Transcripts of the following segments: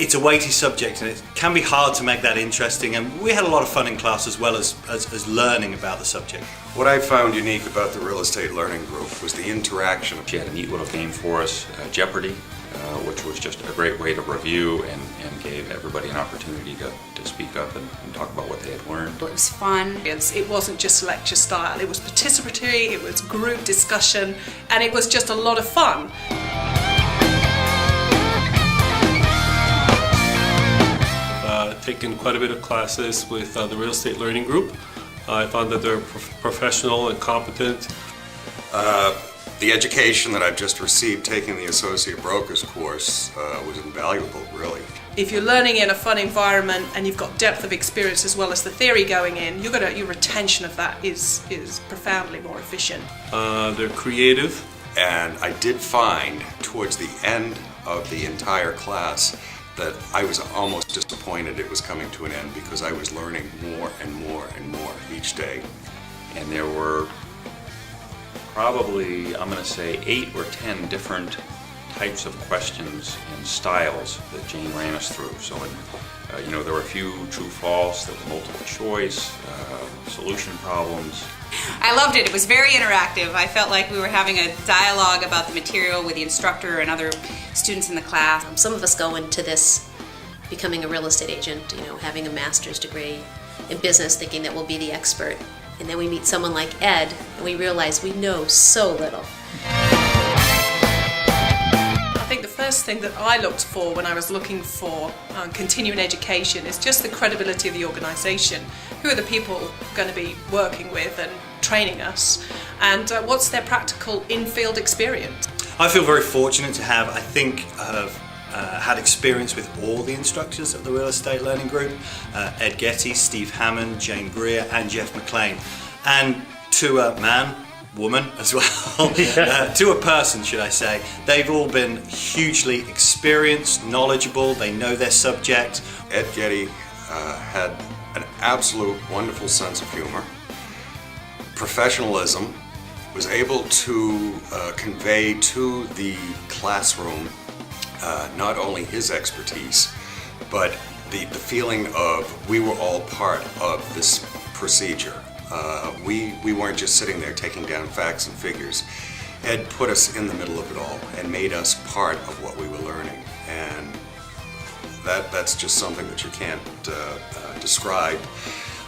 it's a weighty subject and it can be hard to make that interesting, and we had a lot of fun in class as well as learning about the subject. What I found unique about the Real Estate Learning Group was the interaction. She had a neat little game for us, Jeopardy, which was just a great way to review and gave everybody an opportunity to speak up and talk about what they had learned. It was fun. It wasn't just lecture style, it was participatory, it was group discussion, and it was just a lot of fun. Taken quite a bit of classes with the Real Estate Learning Group. I found that they're professional and competent. The education that I've just received taking the Associate Brokers course was invaluable, really. If you're learning in a fun environment and you've got depth of experience as well as the theory going in, your retention of that is profoundly more efficient. They're creative. And I did find towards the end of the entire class that I was almost disappointed it was coming to an end because I was learning more and more and more each day. And there were probably, I'm going to say, 8 or 10 different types of questions and styles that Jane ran us through. So, there were a few true-false, there were multiple choice, solution problems. I loved it. It was very interactive. I felt like we were having a dialogue about the material with the instructor and other students in the class. Some of us go into this becoming a real estate agent, having a master's degree in business, thinking that we'll be the expert. And then we meet someone like Ed, and we realize we know so little. I think the first thing that I looked for when I was looking for continuing education is just the credibility of the organisation. Who are the people going to be working with and training us, and what's their practical in-field experience? I feel very fortunate to have, had experience with all the instructors of the Real Estate Learning Group, Ed Getty, Steve Hammond, Jane Greer and Jeff McLean. And to a man, woman as well, to a person should I say, they've all been hugely experienced, knowledgeable, they know their subject. Ed Getty had an absolute wonderful sense of humor, professionalism, was able to convey to the classroom not only his expertise, but the feeling of we were all part of this procedure. We weren't just sitting there taking down facts and figures. Ed put us in the middle of it all and made us part of what we were learning. And that's just something that you can't describe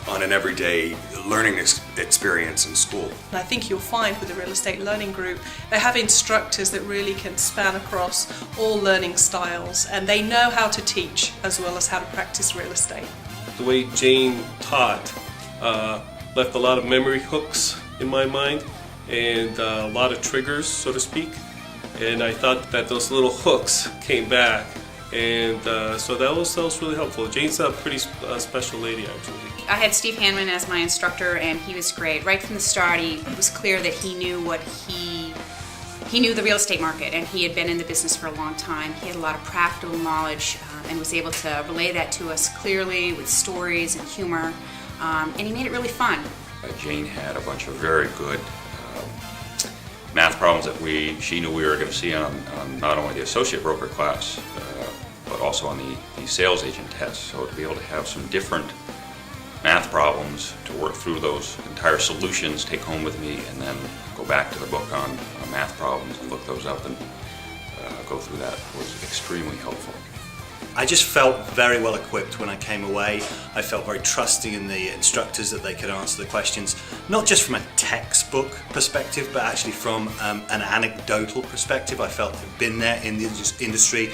on an everyday learning experience in school. And I think you'll find with the Real Estate Learning Group, they have instructors that really can span across all learning styles, and they know how to teach as well as how to practice real estate. The way Jane taught left a lot of memory hooks in my mind and a lot of triggers, so to speak. And I thought that those little hooks came back, and so that was really helpful. Jane's a pretty special lady, actually. I had Steve Hanman as my instructor, and he was great. Right from the start, it was clear that he knew he knew the real estate market, and he had been in the business for a long time. He had a lot of practical knowledge and was able to relay that to us clearly with stories and humor, and he made it really fun. Jane had a bunch of very good math problems that she knew we were going to see on not only the associate broker class, but also on the sales agent test. So to be able to have some different math problems to work through those entire solutions, take home with me, and then go back to the book on math problems and look those up and go through that was extremely helpful. I just felt very well equipped when I came away. I felt very trusting in the instructors that they could answer the questions, not just from a textbook perspective, but actually from an anecdotal perspective. I felt I'd been there in the industry.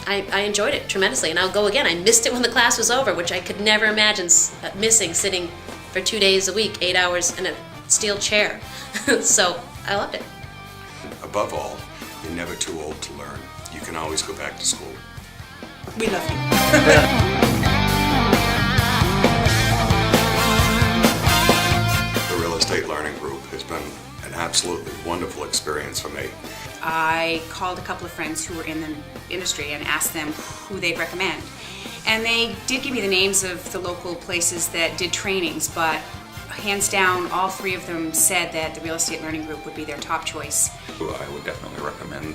I enjoyed it tremendously, and I'll go again. I missed it when the class was over, which I could never imagine missing, sitting for 2 days a week, 8 hours in a steel chair. So I loved it. Above all, you're never too old to learn. You can always go back to school. We love you. The Real Estate Learning Group has been an absolutely wonderful experience for me. I called a couple of friends who were in the industry and asked them who they'd recommend. And they did give me the names of the local places that did trainings, but hands down, all three of them said that the Real Estate Learning Group would be their top choice. I would definitely recommend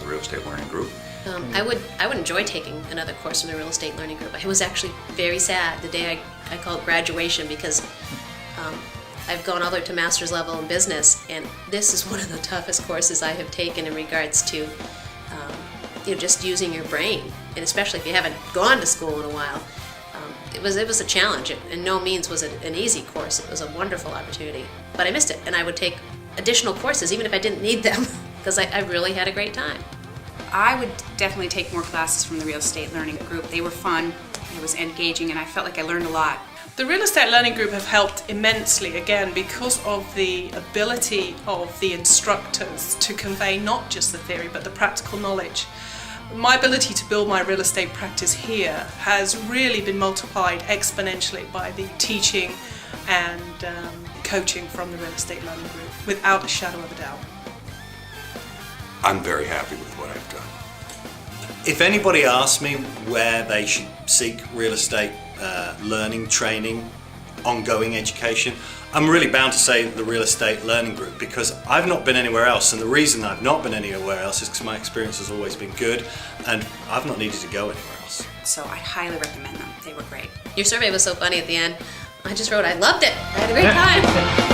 the Real Estate Learning Group. I would enjoy taking another course from the Real Estate Learning Group. I was actually very sad the day I call it graduation, because I've gone all the way to master's level in business, and this is one of the toughest courses I have taken in regards to just using your brain, and especially if you haven't gone to school in a while. It was a challenge. It in no means was it an easy course. It was a wonderful opportunity, but I missed it, and I would take additional courses even if I didn't need them because I really had a great time. I would definitely take more classes from the Real Estate Learning Group. They were fun, it was engaging, and I felt like I learned a lot. The Real Estate Learning Group have helped immensely, again, because of the ability of the instructors to convey not just the theory but the practical knowledge. My ability to build my real estate practice here has really been multiplied exponentially by the teaching and coaching from the Real Estate Learning Group, without a shadow of a doubt. I'm very happy with what I've done. If anybody asks me where they should seek real estate learning, training, ongoing education, I'm really bound to say the Real Estate Learning Group, because I've not been anywhere else, and the reason I've not been anywhere else is because my experience has always been good and I've not needed to go anywhere else. So I highly recommend them. They were great. Your survey was so funny at the end. I just wrote, I loved it. I had a great time.